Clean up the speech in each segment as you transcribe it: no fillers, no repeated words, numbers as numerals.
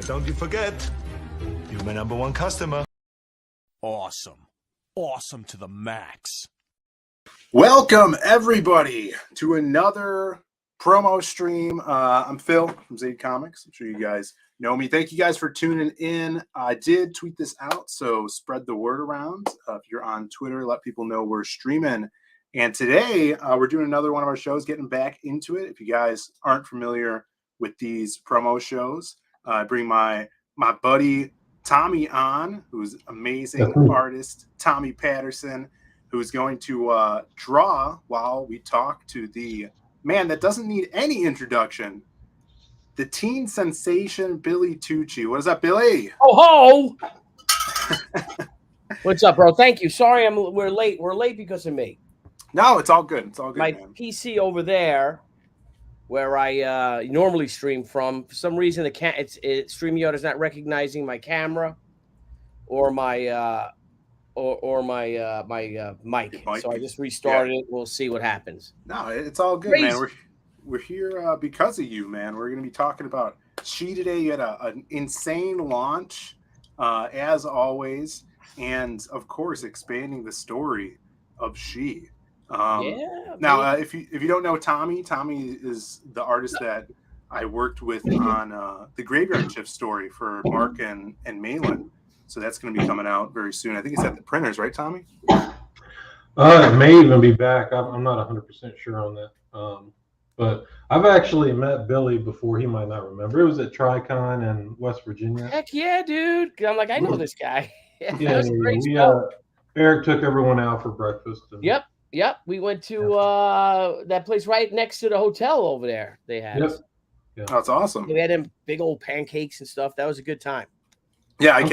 don't you forget, you're my #1 customer. Awesome. Awesome to the max. Welcome, everybody, to another promo stream. I'm Phil from Zade Comics. I'm sure you guys know me. Thank you guys for tuning in. I did tweet this out, so spread the word around. If you're on Twitter, let people know we're streaming. And today, we're doing another one of our shows, getting back into it. If you guys aren't familiar with these promo shows, I bring my buddy Tommy on, who's amazing artist, Tommy Patterson, who's going to draw while we talk to the man that doesn't need any introduction, the teen sensation, Billy Tucci. What is up, Billy? Oh ho! What's up, bro? Thank you. Sorry, we're late. We're late because of me. No, it's all good. It's all good, My man. PC over there, where I normally stream from, for some reason StreamYard is not recognizing my camera or my my mic. So I just restarted it. We'll see what happens. No, it's all good, man. We're here because of you, man. We're going to be talking about SHI today. You had an insane launch, as always, and of course, expanding the story of SHI. Now, if you don't know Tommy is the artist that I worked with on the Graveyard Shift story for Mark and Malin. So that's going to be coming out very soon. I think it's at the printers, right, Tommy? It may even be back. I'm not 100% sure on that. But I've actually met Billy before. He might not remember. It was at TriCon in West Virginia. Heck yeah, dude! I'm like, I know this guy. Yeah, Eric took everyone out for breakfast. And... Yep. We went to that place right next to the hotel over there. They had. Yep. Yeah. Oh, that's awesome. We had them big old pancakes and stuff. That was a good time. Yeah, I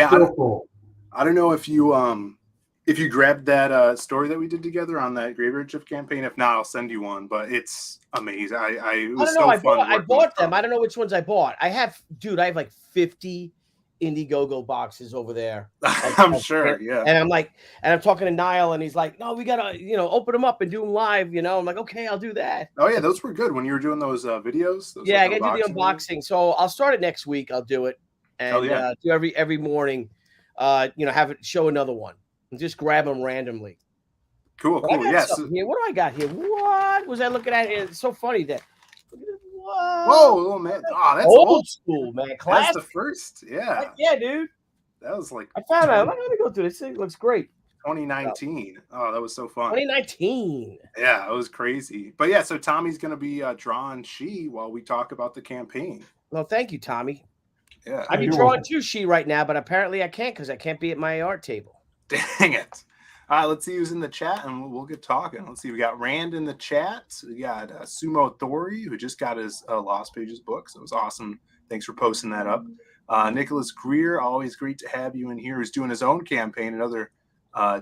don't know if you grabbed that story that we did together on that Graveyard Shift campaign. If not, I'll send you one. But it's amazing. It was so fun. I bought them. I don't know which ones I bought. I have like 50 Indiegogo boxes over there. I'm sure. Yeah. And I'm talking to Niall, and he's like, "No, we gotta, open them up and do them live." I'm like, "Okay, I'll do that." Oh yeah, those were good when you were doing those videos. I gotta do the unboxing. So I'll start it next week. I'll do it. And do every morning, have it show another one and just grab them randomly. Cool. Yes. Here. What do I got here? What was I looking at? It's so funny that. What? Whoa, little man! Oh, that's old school, man. Classic. That's the first. Yeah. Yeah, dude. That was like. I found out. Let me go through this. It looks great. 2019. Oh, that was so fun. 2019. Yeah, it was crazy. But yeah, so Tommy's gonna be drawing SHI while we talk about the campaign. Well, thank you, Tommy. Yeah, I'd be drawing too SHI right now, but apparently I can't because I can't be at my art table. Dang it. All right, let's see who's in the chat and we'll get talking. Let's see. We got Rand in the chat. We got Sumo Thori, who just got his Lost Pages book. So it was awesome. Thanks for posting that up. Nicholas Greer, always great to have you in here. Who's doing his own campaign, another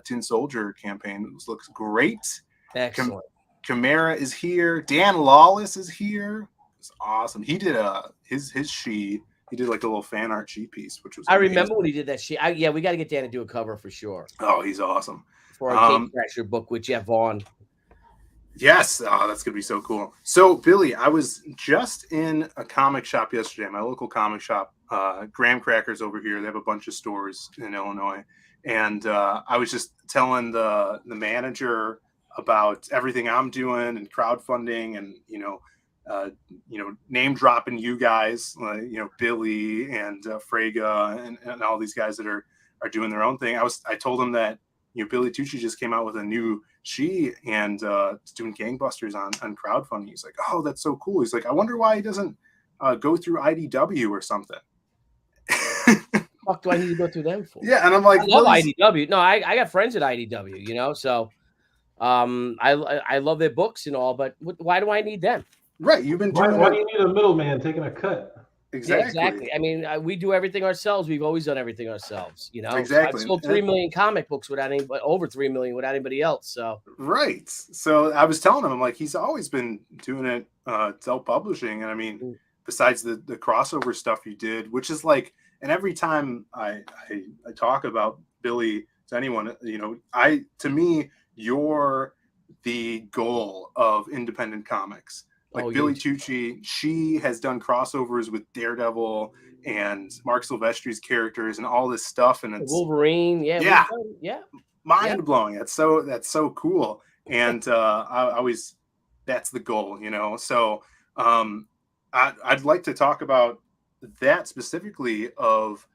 Tin Soldier campaign. It looks great. Excellent. Chimera is here. Dan Lawless is here. It's awesome. He did his SHI. He did like a little fan art SHI piece, which was amazing. Remember when he did that SHI. We got to get Dan to do a cover for sure. Oh, he's awesome. For our Cape Crasher book with Jeff Vaughn. Yes. Oh, that's going to be so cool. So, Billy, I was just in a comic shop yesterday, my local comic shop, Graham Crackers over here. They have a bunch of stores in Illinois. And I was just telling the manager about everything I'm doing and crowdfunding and, name dropping you guys, Billy and Frega and all these guys that are doing their own thing. I told him that, Billy Tucci just came out with a new SHI and it's doing gangbusters on crowdfunding. He's like, oh, that's so cool. He's like, I wonder why he doesn't go through IDW or something. Fuck do I need to go through them for? Yeah, and I'm like, I love IDW. No, I got friends at IDW, so I love their books and all, but why do I need them? Right, you've been doing. Why do you need a middleman taking a cut? Exactly. Yeah, exactly. I mean, we do everything ourselves. We've always done everything ourselves. Exactly. So I've sold 3 million comic books over 3 million without anybody else. So right. So I was telling him, I'm like, he's always been doing it self-publishing, and I mean, besides the crossover stuff you did, which is like, and every time I talk about Billy to anyone, to me, you're the goal of independent comics. Like Oh, Billy huge. Tucci, she has done crossovers with Daredevil and Mark Silvestri's characters and all this stuff, and it's Wolverine. Yeah. yeah, Yeah. mind blowing. That's so cool. And I always, that's the goal, you know. So I'd like to talk about that specifically, of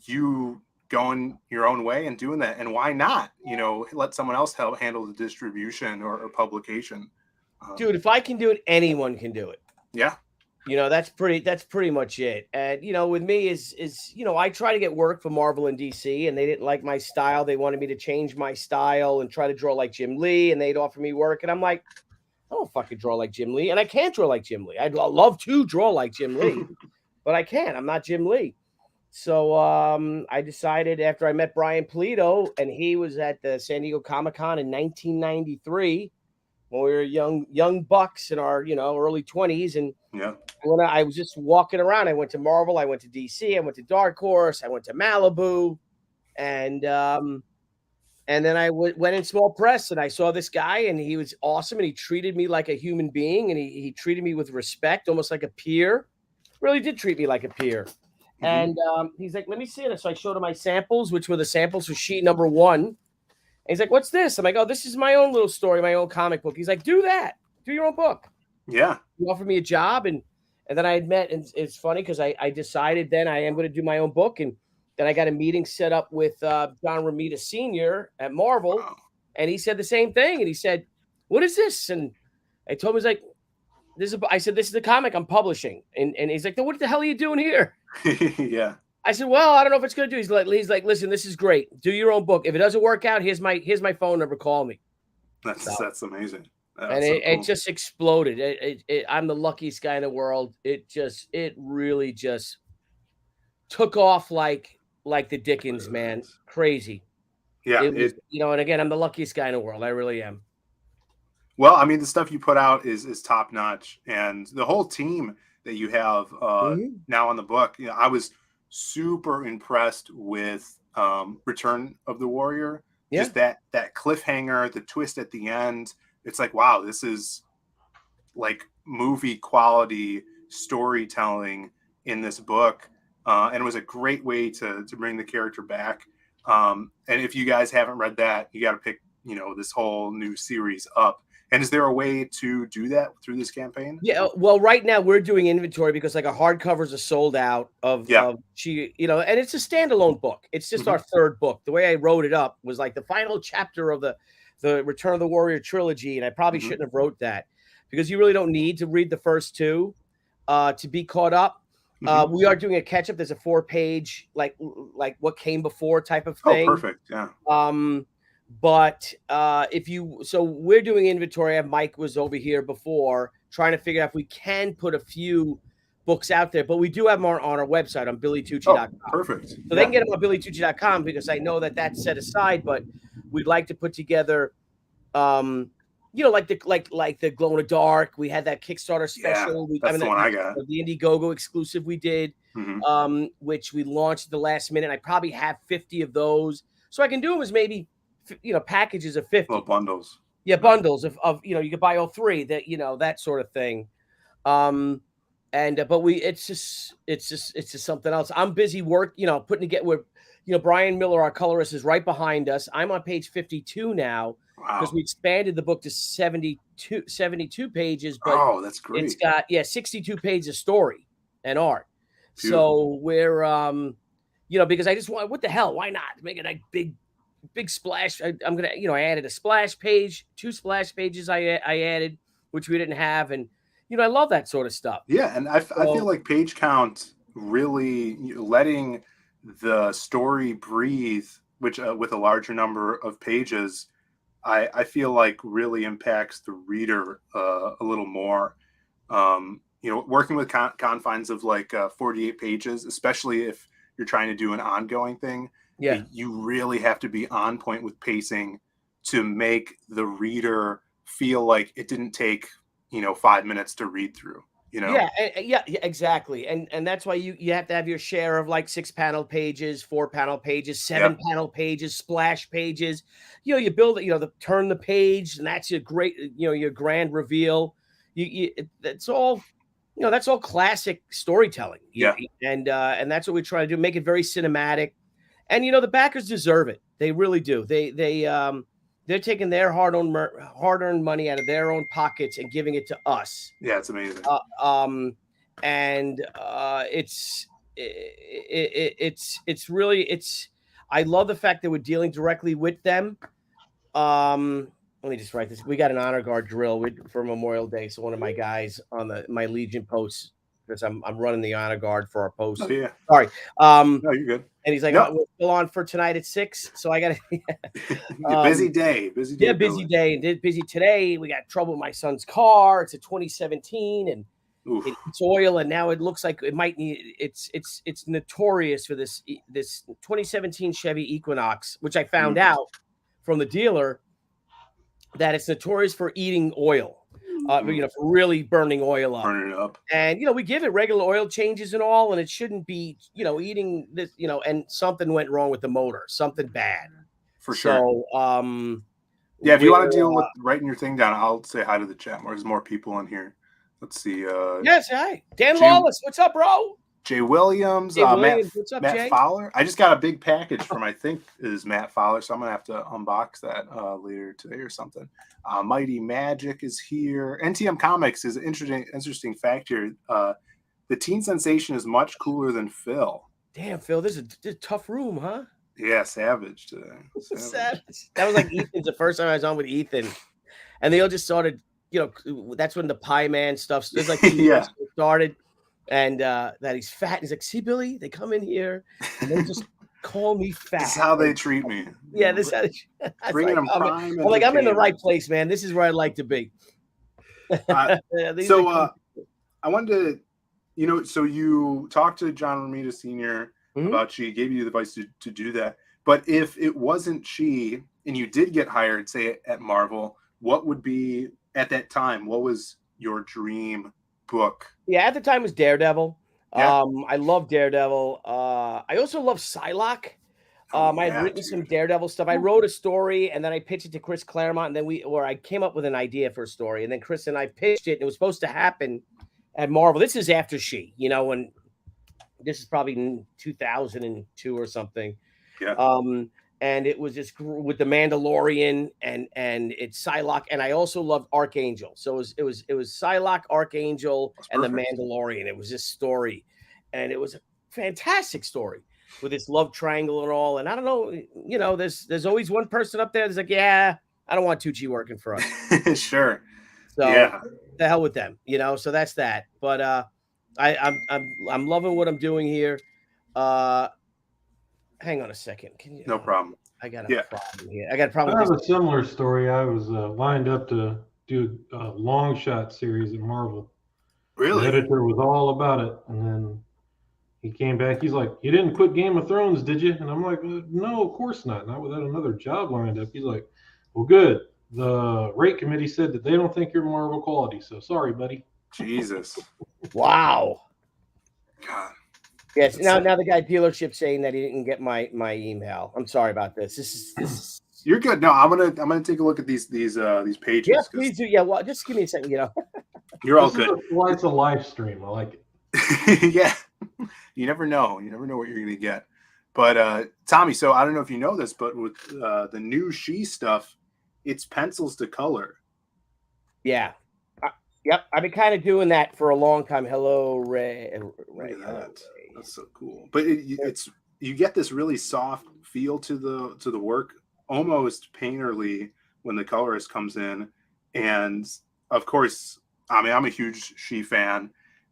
you going your own way and doing that, and why not, you know, let someone else help handle the distribution or publication. Dude, if I can do it, anyone can do it. Yeah. You know, that's pretty much it. And you know, with me is you know, I try to get work for Marvel and DC, and they didn't like my style. They wanted me to change my style and try to draw like Jim Lee, and they'd offer me work, and I'm like, I don't fucking draw like Jim Lee, and I can't draw like Jim Lee. I'd love to draw like Jim Lee, but I can't. I'm not Jim Lee. So I decided, after I met Brian Polito, and he was at the San Diego Comic-Con in 1993, when we were young bucks in our, you know, early 20s. And Yeah. when I was just walking around, I went to Marvel, I went to DC, I went to Dark Horse, I went to Malibu, and then I went in small press, and I saw this guy, and he was awesome, and he treated me like a human being, and he treated me with respect, almost like a peer. Really did treat me like a peer. And he's like, let me see it. So I showed him my samples, which were the samples for sheet number 1. And he's like, what's this? I'm like, oh, this is my own little story, my own comic book. He's like, do that. Do your own book. Yeah. He offered me a job. And then I had met, and it's funny because I decided then I am going to do my own book. And then I got a meeting set up with John Romita Sr. at Marvel. Wow. And he said the same thing. And he said, what is this? And I told him, he's like, I said, this is the comic I'm publishing. And he's like, what the hell are you doing here? Yeah. I said, well, I don't know if it's going to do. He's like, listen, this is great. Do your own book. If it doesn't work out, here's my phone number. Call me. That's amazing. That's And so it cool. just exploded. I'm the luckiest guy in the world. It really just took off like the Dickens, man. Crazy. Yeah. It was, you know, and again, I'm the luckiest guy in the world. I really am. Well, I mean, the stuff you put out is top notch, and the whole team that you have now on the book. You know, I was super impressed with Return of the Warrior. Yeah. Just that cliffhanger, the twist at the end. It's like, wow, this is like movie quality storytelling in this book, and it was a great way to bring the character back. And if you guys haven't read that, you got to pick, you know, this whole new series up. And is there a way to do that through this campaign? Yeah, well, right now we're doing inventory because like our hardcovers are sold out of she, you know, and it's a standalone book. It's just our third book. The way I wrote it up was like the final chapter of the Return of the Warrior trilogy, and I probably shouldn't have wrote that because you really don't need to read the first two to be caught up. We are doing a catch up. There's a 4-page like what came before type of thing. Oh, perfect. Yeah. But so we're doing inventory. Mike was over here before trying to figure out if we can put a few books out there, but we do have them on our website on BillyTucci.com. Oh, perfect. So they can get them on BillyTucci.com because I know that's set aside, but we'd like to put together, you know, like the Glow in the Dark. We had that Kickstarter special. That's the one I got. The Indiegogo exclusive we did, which we launched at the last minute. I probably have 50 of those. So I can do them as maybe, you know, packages of 50. Little bundles. Yeah, bundles of you know, you could buy all 3, that, you know, that sort of thing. But it's just something else. I'm busy you know, putting together with, you know, Brian Miller, our colorist, is right behind us. I'm on page 52 now because we expanded the book to 72 pages. But that's great. It's got 62 pages of story and art. Beautiful. So we're you know, because I just want, what the hell, why not make it a big splash? I'm gonna, you know, I added a splash page, 2 splash pages I added, which we didn't have, and you know, I love that sort of stuff. Yeah, and I feel like page count really letting the story breathe, which with a larger number of pages, I feel like really impacts the reader a little more. You know, working with confines of like 48 pages, especially if you're trying to do an ongoing thing. Yeah, you really have to be on point with pacing to make the reader feel like it didn't take, you know, 5 minutes to read through, you know? Yeah, exactly. And that's why you have to have your share of like 6-panel pages, 4-panel pages, 7-panel pages, splash pages. You know, you build it, you know, turn the page, and that's your great, you know, your grand reveal. That's all. That's all classic storytelling. Yeah. And that's what we try to do. Make it very cinematic. And the backers deserve it. They really do. They're taking their hard-earned money out of their own pockets and giving it to us. Yeah, it's amazing. It's really. I love the fact that we're dealing directly with them. Let me just write this. We got an honor guard drill for Memorial Day. So one of my guys on my Legion posts, because I'm running the honor guard for our post. Oh, yeah. Sorry. No, you're good. And he's like, No. we're still on for tonight at 6. So I got to. Busy day. Busy day. Yeah, busy day. And busy today. We got trouble with my son's car. It's a 2017 and it's oil. And now it looks like it might need. It's notorious for this 2017 Chevy Equinox, which I found out from the dealer that it's notorious for eating oil. For really burning oil up. Burning it up. And, we give it regular oil changes and all, and it shouldn't be, eating this, and something went wrong with the motor, something bad. For sure. So, yeah, if you want to deal with writing your thing down, I'll say hi to the chat. There's more people in here. Let's see. Yes, hi. Dan Lawless, what's up, bro? Jay Williams, what's up, Matt Jay? Fowler. I just got a big package from, I think is Matt Fowler, so I'm going to have to unbox that later today or something. Mighty Magic is here. NTM Comics is an interesting fact here. The teen sensation is much cooler than Phill. Damn, Phill, this is a tough room, huh? Yeah, savage today. Savage. That was like Ethan's the first time I was on with Ethan. And they all just started, that's when the Pie Man stuff started. And that he's fat. He's like, see, Billy, they come in here and they just call me fat. This is how they treat me. Yeah, this is how they bringing them prime. I'm like, I'm in the right place, man. This is where I'd like to be. I wanted to, so you talked to John Romita Sr. about SHI, gave you the advice to do that. But if it wasn't SHI and you did get hired, say at Marvel, what would be at that time? What was your dream book? Yeah, at the time it was Daredevil. Yeah. I love Daredevil. I also love Psylocke. I had written some Daredevil stuff. I wrote a story and then I pitched it to Chris Claremont, and then I came up with an idea for a story, and then Chris and I pitched it, and it was supposed to happen at Marvel. This is after SHI, when this is probably in 2002 or something. Yeah. And it was just with the Mandalorian and it's Psylocke, and I also loved Archangel. So it was Psylocke, Archangel, and the Mandalorian. It was this story, and it was a fantastic story with this love triangle and all. And I don't know, there's always one person up there that's like, yeah, I don't want TUCCI working for us. Sure. So yeah, the hell with them, So that's that. But I'm loving what I'm doing here. Hang on a second. Can you? No problem. I got a problem here. I got a problem. I have a similar story. I was lined up to do a long shot series at Marvel. Really? The editor was all about it, and then he came back. He's like, "You didn't quit Game of Thrones, did you?" And I'm like, "No, of course not. Not without another job lined up." He's like, "Well, good. The rate committee said that they don't think you're Marvel quality, so sorry, buddy." Jesus. Wow. God. Yes. Now the guy dealership saying that he didn't get my email. I'm sorry about this. This is. You're good. No, I'm gonna take a look at these pages. Yeah, please do. Yeah. Well, just give me a second. You're all good. It's a live stream. I like it. Yeah. You never know. You never know what you're gonna get. But Tommy, so I don't know if you know this, but with the new SHI stuff, it's pencils to color. Yeah. Yep. I've been kind of doing that for a long time. Hello, Ray. That's so cool. But it's you get this really soft feel to the work, almost painterly when the colorist comes in. And of course, I mean, I'm a huge SHI fan,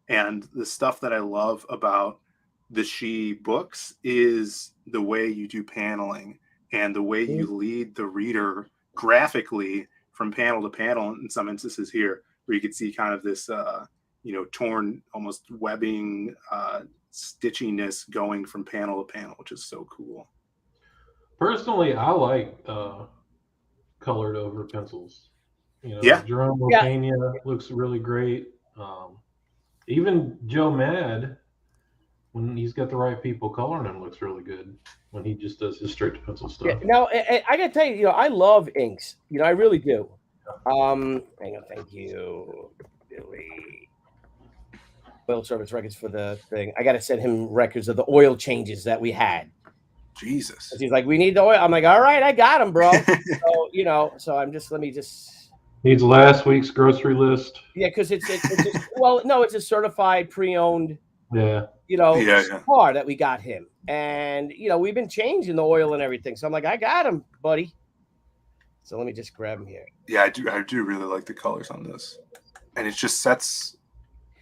and the stuff that I love about the SHI books is the way you do paneling and the way you lead the reader graphically from panel to panel. In some instances here, where you can see kind of this, torn, almost webbing, stitchiness going from panel to panel, which is so cool. Personally, I like colored over pencils. Jerome Pena looks really great. Even Joe Mad, when he's got the right people coloring him, looks really good when he just does his straight to pencil stuff. Yeah, now, I got to tell you, I love inks. I really do. Hang on, thank you. delete. Oil service records for the thing. I got to send him records of the oil changes that we had. Jesus. He's like, we need the oil. I'm like, all right, I got him, bro. So, so I'm just, let me just. Needs last week's grocery list. Yeah, because it's just, well, no, it's a certified pre-owned, yeah, car that we got him. And, we've been changing the oil and everything. So I'm like, I got him, buddy. So let me just grab him here. Yeah, I do really like the colors on this. And it just sets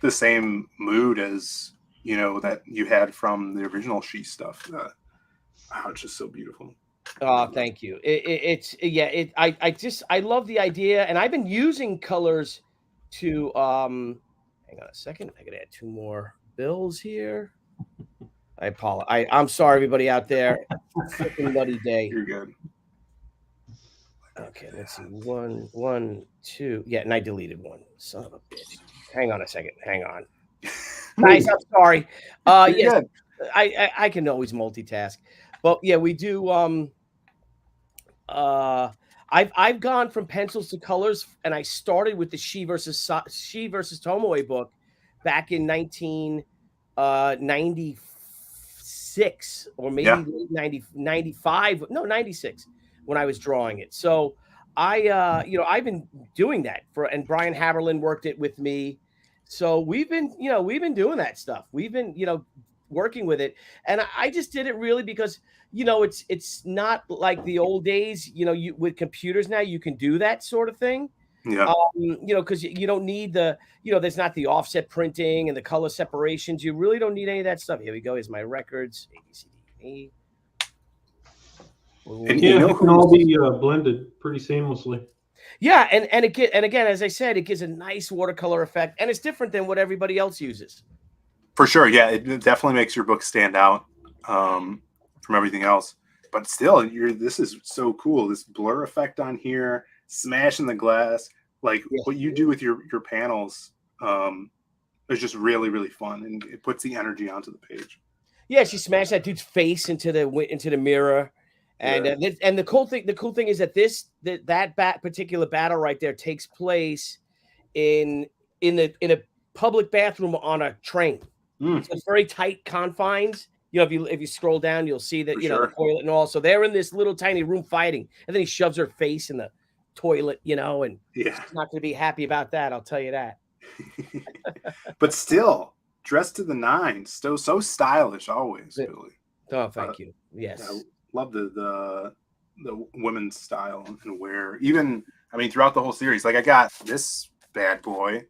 the same mood as, that you had from the original SHI stuff. It's just so beautiful. Oh, thank you. I love the idea, and I've been using colors to hang on a second. I gotta add 2 more bills here. I apologize. I'm sorry, everybody out there. Freaking muddy day. You're good. Okay, let's see. 1, 2. Yeah, and I deleted one. Son of a bitch. Hang on a second. Hang on. Guys, I'm sorry. Yes, I can always multitask. But yeah, we do. I've gone from pencils to colors, and I started with the SHI versus Tomoe book back in 1996 or maybe 95. No, 96 when I was drawing it. So I've been doing that and Brian Haberlin worked it with me. So we've been doing that stuff. We've been, working with it. And I just did it really because, it's not like the old days, you with computers now, you can do that sort of thing. Yeah. Because you don't need there's not the offset printing and the color separations. You really don't need any of that stuff. Here we go. Here's my records. A, B, C, D, E. And it can all be blended pretty seamlessly. Yeah, and again, as I said, it gives a nice watercolor effect, and it's different than what everybody else uses. For sure, yeah, it definitely makes your book stand out from everything else. But still, this is so cool. This blur effect on here, smashing the glass, like what you do with your panels is just really, really fun, and it puts the energy onto the page. Yeah, she smashed that dude's face into the mirror. And the cool thing is that that particular battle right there takes place in a public bathroom on a train. So it's very tight confines. If you scroll down, you'll see that the toilet and all. So they're in this little tiny room fighting, and then he shoves her face in the toilet. And she's not going to be happy about that. I'll tell you that. But still, dressed to the nines, so stylish always. Really. Oh, thank you. Yes. Love the women's style and wear. Even throughout the whole series, like I got this bad boy.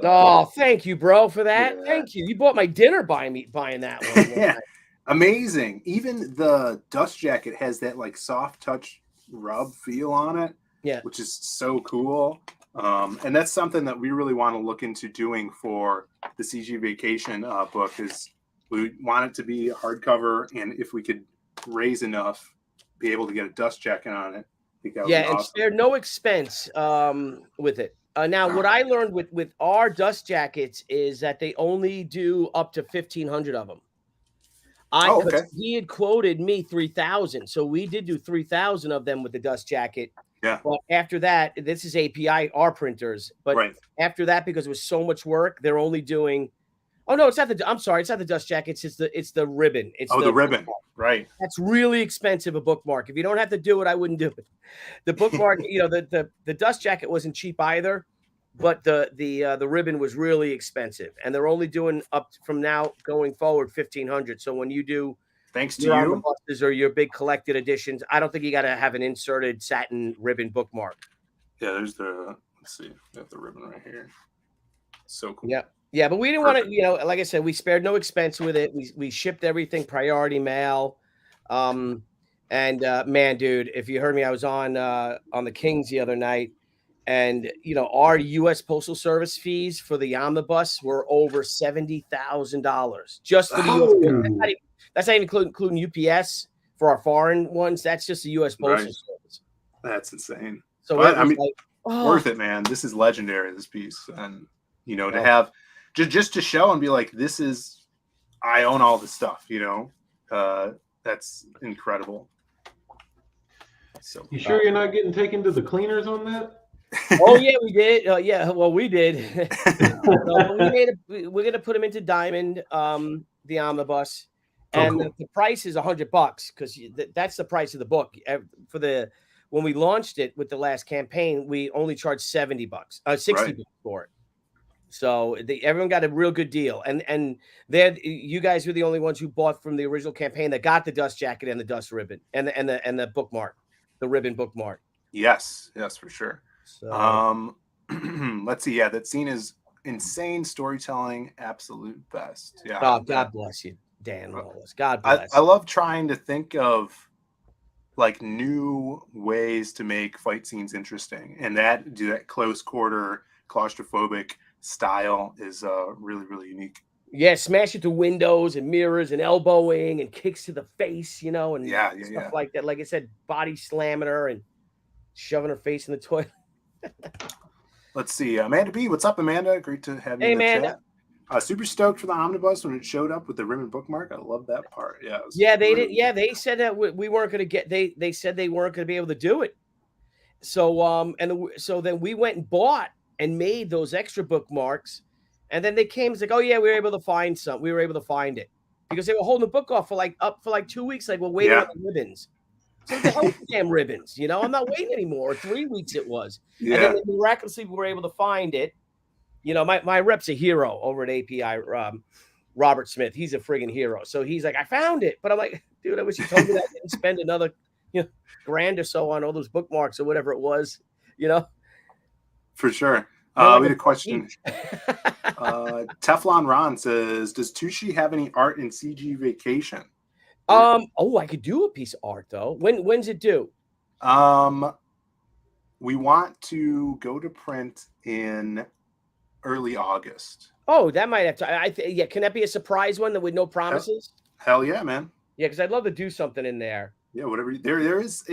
Oh, thank you, bro, for that. Yeah. Thank you. You bought my dinner buying that one. Yeah, amazing. Even the dust jacket has that like soft touch rub feel on it. Yeah, which is so cool. And that's something that we really want to look into doing for the CG Vacation book. Is we want it to be hardcover, and if we could raise enough, be able to get a dust jacket on it. I think that would be awesome. And spare no expense with it. Now, what I learned with our dust jackets is that they only do up to 1,500 of them. He had quoted me 3,000, so we did do 3,000 of them with the dust jacket. Yeah. But after that, this is API, our printers. But after that, because it was so much work, they're only doing. Oh no, it's not I'm sorry, it's not the dust jackets. It's the ribbon. It's the ribbon, right? That's really expensive. A bookmark. If you don't have to do it, I wouldn't do it. The bookmark, the dust jacket wasn't cheap either, but the ribbon was really expensive, and they're only doing up from now going forward 1,500. So when you do, thanks to you, or your big collected editions, I don't think you got to have an inserted satin ribbon bookmark. Yeah, there's let's see, I have the ribbon right here. So cool. Yeah, but we didn't want to, like I said, we spared no expense with it. We shipped everything priority mail. And man, dude, if you heard me, I was on the Kings the other night, and our U.S. Postal Service fees for the omnibus were over $70,000 just for the U.S. That's not even including UPS for our foreign ones. That's just the U.S. Postal Service. That's insane. So worth it, man. This is legendary. This piece, and to have. Just to show and be like, I own all this stuff, that's incredible. So you sure you're not getting taken to the cleaners on that? Oh yeah, we did. Yeah, well, we did. So we're gonna put them into diamond, the omnibus, and cool. the price is $100 because that's the price of the book. For the when we launched it with the last campaign, we only charged $70, $60 for it. So everyone got a real good deal, and you guys were the only ones who bought from the original campaign that got the dust jacket and the dust ribbon and the bookmark, the ribbon bookmark. Yes, for sure. So, let's see. Yeah, that scene is insane storytelling, absolute best. Yeah. Oh, God bless you, Dan Wallace. God bless. I love trying to think of like new ways to make fight scenes interesting, and that close quarter claustrophobic style is really, really unique. Yeah, smash it to windows and mirrors and elbowing and kicks to the face, and stuff like that. Like I said, body slamming her and shoving her face in the toilet. Let's see, Amanda B. What's up, Amanda? Great to have you in the chat. Super stoked for the omnibus when it showed up with the ribbon bookmark. I love that part. Yeah, they did. Yeah, they said that we weren't going to get. They said they weren't going to be able to do it. So so then we went and bought and made those extra bookmarks, and then they came. It's like, oh yeah, we were able to find some. We were able to find it because they were holding the book off for like 2 weeks. Like, we're waiting on the ribbons. So the hell with the damn ribbons, I'm not waiting anymore. 3 weeks it was. Yeah. And then miraculously we were able to find it. My rep's a hero over at API, Robert Smith. He's a friggin' hero. So he's like, I found it. But I'm like, dude, I wish you told me that I didn't spend another grand or so on all those bookmarks or whatever it was, For sure. We had a question. Teflon Ron says, does TUCCI have any art in CG Vacation? I could do a piece of art though. When's it due? We want to go to print in early August. Oh, that might have to. Can that be a surprise one with no promises? Hell yeah, man. Yeah, because I'd love to do something in there. Yeah, whatever. There is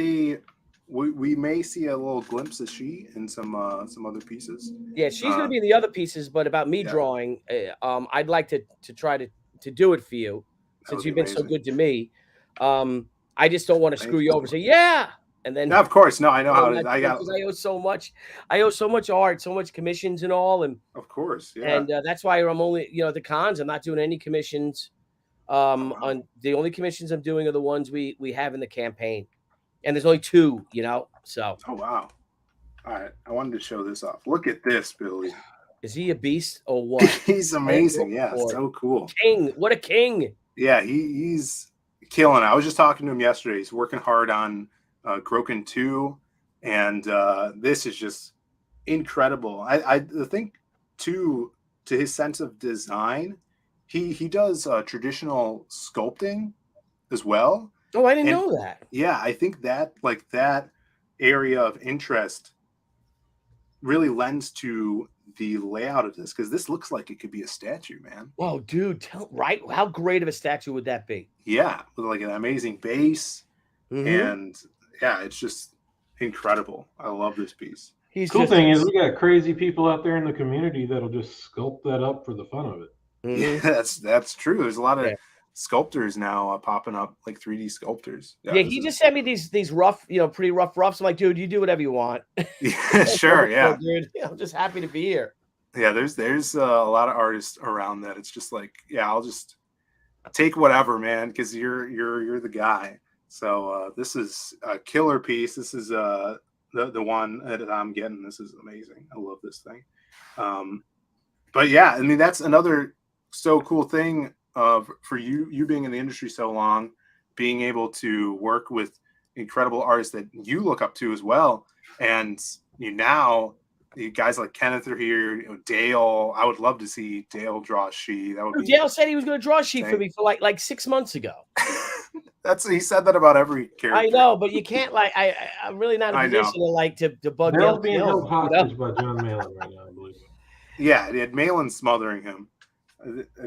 we may see a little glimpse of SHI in some other pieces. Yeah, she's going to be in the other pieces, but about me drawing, I'd like to try to do it for you since you've been so good to me. I just don't want to screw you over. Say and then. No, of course, no. I know how to. I owe so much. I owe so much art, so much commissions and all, and of course, yeah. And that's why I'm only at the cons. I'm not doing any commissions. On the only commissions I'm doing are the ones we have in the campaign, and there's only 2. So. Oh wow! All right, I wanted to show this off. Look at this, Billy. Is he a beast or what? He's amazing. Yeah, so cool. King, what a king! Yeah, he's killing it. I was just talking to him yesterday. He's working hard on Groken 2, and this is just incredible. I think to his sense of design, he does traditional sculpting as well. Oh, I didn't know that. Yeah, I think that that area of interest really lends to the layout of this, because this looks like it could be a statue, man. Whoa, dude, how great of a statue would that be? Yeah, with like an amazing base, and yeah, it's just incredible. I love this piece. Cool thing is we got crazy people out there in the community that'll just sculpt that up for the fun of it. Yeah, that's true. There's a lot of sculptors now popping up, like 3D sculptors. Yeah, he just sent me these rough, pretty rough roughs. I'm like, dude, you do whatever you want. Yeah, sure, yeah. Dude, I'm just happy to be here. Yeah, there's a lot of artists around that. It's just like, yeah, I'll just take whatever, man, because you're the guy. So this is a killer piece. This is the one that I'm getting. This is amazing. I love this thing. But yeah, I mean, that's another so cool thing for you being in the industry so long, being able to work with incredible artists that you look up to as well. And now you guys like Kenneth are here, Dale. I would love to see Dale draw SHI. That would be Dale said he was going to draw SHI for me for like 6 months ago. He said that about every character. I know, but you can't I'm really not in a position to bug Dale. Being held hostage by John Malin right now, I believe. Yeah, it had Malin smothering him.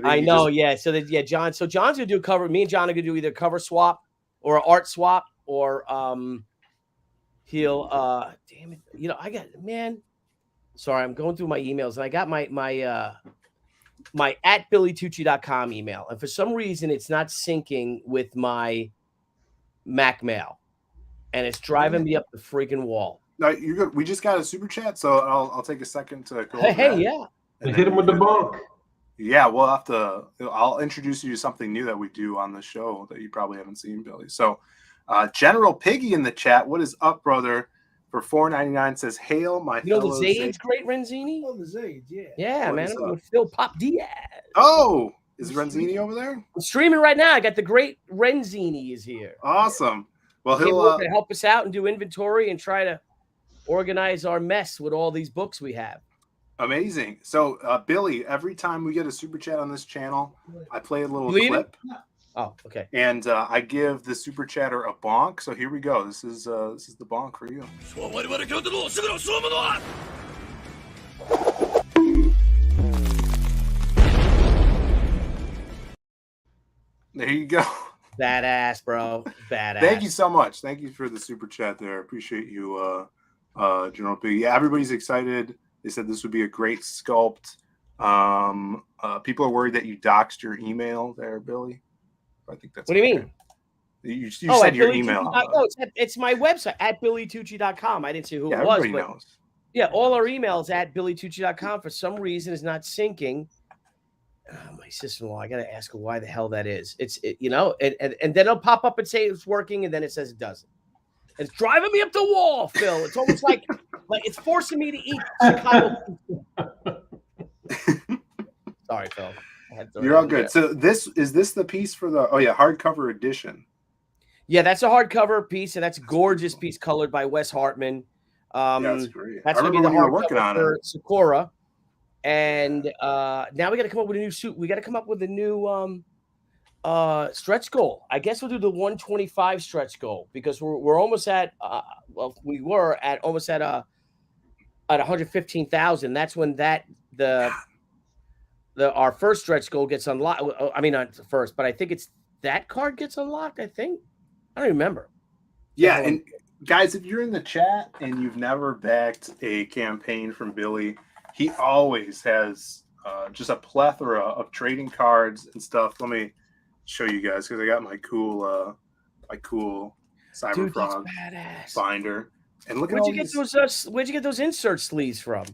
I know, yeah. So John's gonna do a cover. Me and John are gonna do either cover swap or art swap, or he'll damn it, sorry, I'm going through my emails and I got my at BillyTucci.com email, and for some reason it's not syncing with my Mac mail, and it's driving me up the freaking wall. No, you're good. We just got a super chat, so I'll take a second to go. Hey, yeah. Hit him with the bunk. Yeah, we'll have to. I'll introduce you to something new that we do on the show that you probably haven't seen, Billy. So, General Piggy in the chat. What is up, brother? For $4.99 says, "Hail my fellow the Zade's great Renzini? Oh, the Zade's, yeah. Yeah, man. I'm with Phill Pop Diaz. Oh, is Renzini over there? I'm streaming right now. I got the great Renzini is here. Awesome. Well, He'll he'll to help us out and do inventory and try to organize our mess with all these books we have. Amazing. So, Billy, every time we get a super chat on this channel, I play a little clip. Oh, okay. And I give the super chatter a bonk. So here we go. This is the bonk for you. There you go. Badass, bro. Badass. Thank you so much. Thank you for the super chat there. Appreciate you, General P. Yeah, everybody's excited. They said this would be a great sculpt. People are worried that you doxed your email there, Billy. I think that's. What do you mean? You said your email. No, it's my website at BillyTucci.com. I didn't see who it was. Everybody knows. Yeah, all our emails at BillyTucci.com for some reason is not syncing. My sister-in-law, I got to ask her why the hell that is. And then it'll pop up and say it's working, and then it says it doesn't. It's driving me up the wall, Phil. It's almost like it's forcing me to eat Chicago. Sorry, Phil. You're all good. So is this the piece for the hardcover edition? Yeah, that's a hardcover piece, and that's a gorgeous piece colored by Wes Hartman. That's great. That's going to be the hardcover for Sakura. And now we got to come up with a new suit. We got to come up with a new stretch goal. I guess we'll do the 125 stretch goal because we're almost at we were at almost at 115,000. That's when our first stretch goal gets unlocked. I mean, not first, but I think it's that card gets unlocked. I think I don't remember. Yeah, and guys, if you're in the chat and you've never backed a campaign from Billy, he always has just a plethora of trading cards and stuff. Let me show you guys because I got my cool Cyberfrog binder. And look where'd you get those insert sleeves from?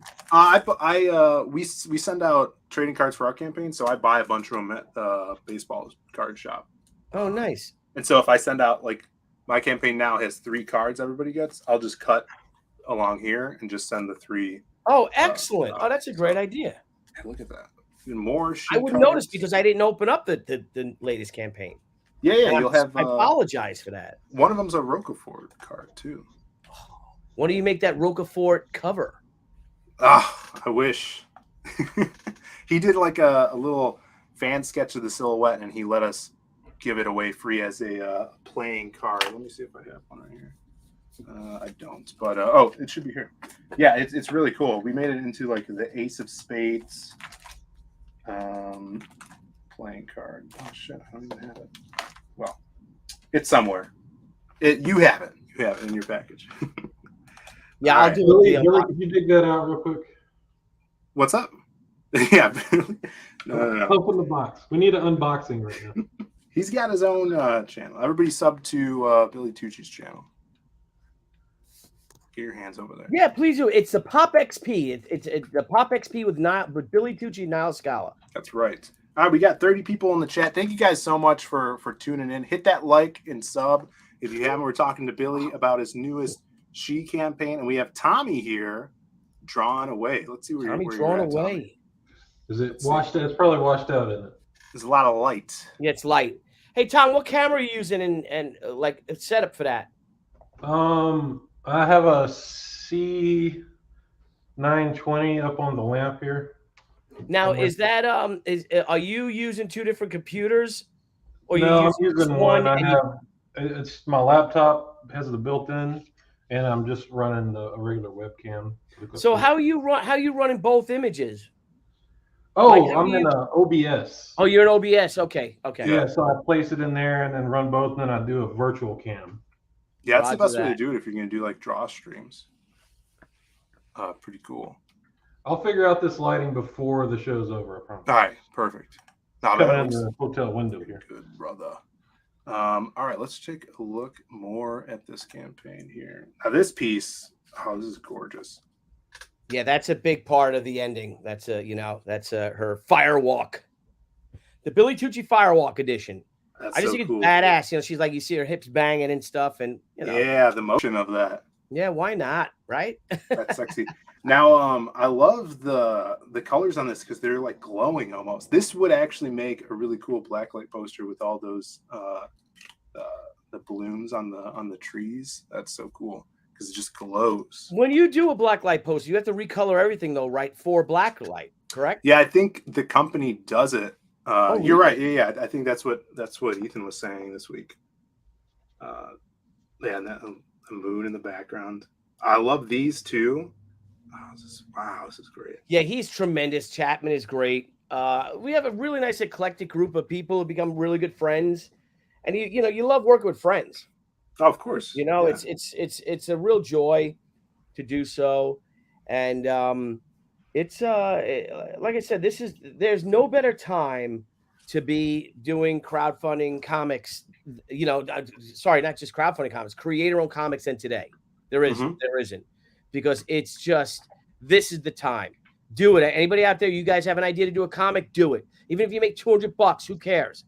We send out trading cards for our campaign, so I buy a bunch of them at the baseball card shop. Oh, nice. And so if I send out my campaign now has 3 cards everybody gets, I'll just cut along here and just send the 3. Oh, excellent! That's a great idea. Look at that. Even more. I wouldn't notice because I didn't open up the latest campaign. Yeah. You'll have. I apologize for that. One of them's a Rocafort card too. When do you make that Rocafort cover? I wish. He did a little fan sketch of the silhouette, and he let us give it away free as a playing card. Let me see if I have one right here. I don't, but it should be here. Yeah, it's really cool. We made it into the Ace of Spades playing card. Oh shit, I don't even have it. Well, it's somewhere. You have it. You have it in your package. Yeah, I'll do it. Billy, could you dig that out real quick? What's up? Yeah, no. Open the box. We need an unboxing right now. He's got his own channel. Everybody sub to Billy Tucci's channel. Get your hands over there. Yeah, please do. It's the Pop XP. It's the Pop XP with Billy Tucci, Niall Scala. That's right. All right, we got 30 people in the chat. Thank you guys so much for tuning in. Hit that like and sub if you haven't. We're talking to Billy about his newest SHI campaign, and we have Tommy here drawing away. Let's see where Tommy you're drawing at, away. Tommy. Is it washed out? It's probably washed out, isn't it? There's a lot of light. Yeah, it's light. Hey, Tom, what camera are you using and setup for that? I have a C920 up on the lamp here. Now, is that are you using 2 different computers? Or no, I'm using one. It's my laptop has the built-in, and I'm just running a regular webcam. So how are you running both images? Oh, I'm in OBS. Oh, you're in OBS. Okay. Yeah, so I place it in there and then run both, and then I do a virtual cam. Yeah, that's the best way to do it if you're going to do draw streams. Pretty cool. I'll figure out this lighting before the show's over, I promise. All right, perfect. Coming in the hotel window here. Good, brother. All right, let's take a look more at this campaign here. Now, this piece Oh, this is gorgeous. Yeah, that's a big part of the ending. That's her firewalk. The Billy Tucci Firewalk edition. That's I just so think cool. it's badass. You know, she's like, you see her hips banging and stuff, and yeah, the motion of that. Yeah, why not? Right? That's sexy. Now, I love the colors on this because they're like glowing almost. This would actually make a really cool blacklight poster with all those the balloons on the trees. That's so cool because it just glows. When you do a blacklight poster, you have to recolor everything though, right? For blacklight, correct? Yeah, I think the company does it. You're really? right. Yeah, I think that's what Ethan was saying this week. Yeah, and that the moon in the background. I love these too. Oh, this is great. Yeah, he's tremendous. Chapman is great. We have a really nice eclectic group of people who become really good friends, and you love working with friends. Oh, of course. Yeah. It's a real joy to do so, and it's like I said, there's no better time to be doing crowdfunding comics. Sorry, not just crowdfunding comics, creator-owned comics than today. There isn't, because it's just, this is the time. Do it. Anybody out there, you guys have an idea to do a comic, do it. Even if you make $200, who cares?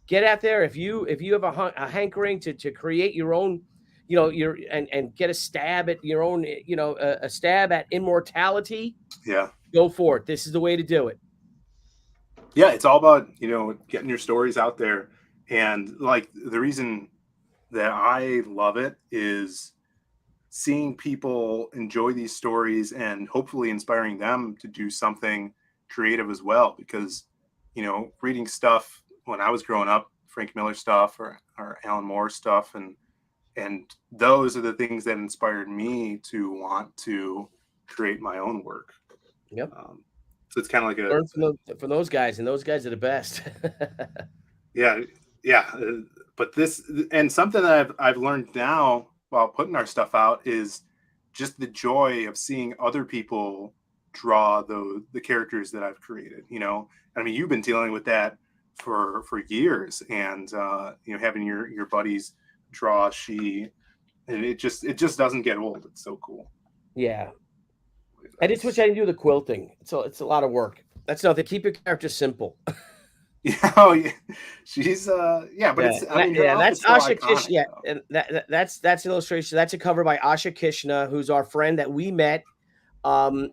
Get out there. If you have a hankering to create your own, and get a stab at your own, a stab at immortality. Yeah. Go for it. This is the way to do it. Yeah, it's all about, getting your stories out there. And like the reason that I love it is seeing people enjoy these stories and hopefully inspiring them to do something creative as well. Because, reading stuff when I was growing up, Frank Miller stuff or Alan Moore stuff, and those are the things that inspired me to want to create my own work. Yep. So it's kind of like learn from those guys, and those guys are the best. Yeah. But this, and something that I've learned now while putting our stuff out, is just the joy of seeing other people draw the characters that I've created. I mean, you've been dealing with that for years, and having your buddies draw SHI, and it just doesn't get old. It's so cool. Yeah. I just wish I didn't do the quilting. It's a lot of work. That's nothing. Keep your character simple. Yeah, she's but it's that's Asha Kishna. Yeah, and that's an illustration. That's a cover by Asha Kishna, who's our friend that we met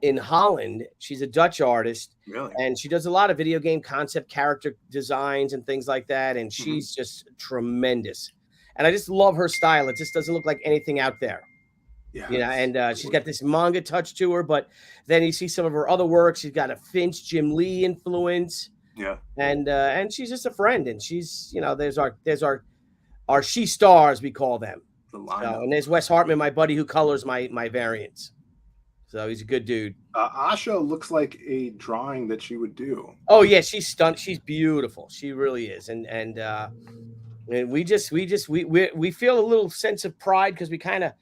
in Holland. She's a Dutch artist, really, and she does a lot of video game concept character designs and things like that. And she's just tremendous. And I just love her style. It just doesn't look like anything out there. Yeah, and she's got this manga touch to her, but then you see some of her other work. She's got a Finch, Jim Lee influence. Yeah, and she's just a friend, and she's there's our She Stars, we call them. And there's Wes Hartman, my buddy, who colors my variants. So he's a good dude. Asha looks like a drawing that she would do. Oh yeah, she's stunned. She's beautiful. She really is, and we feel a little sense of pride because we kind of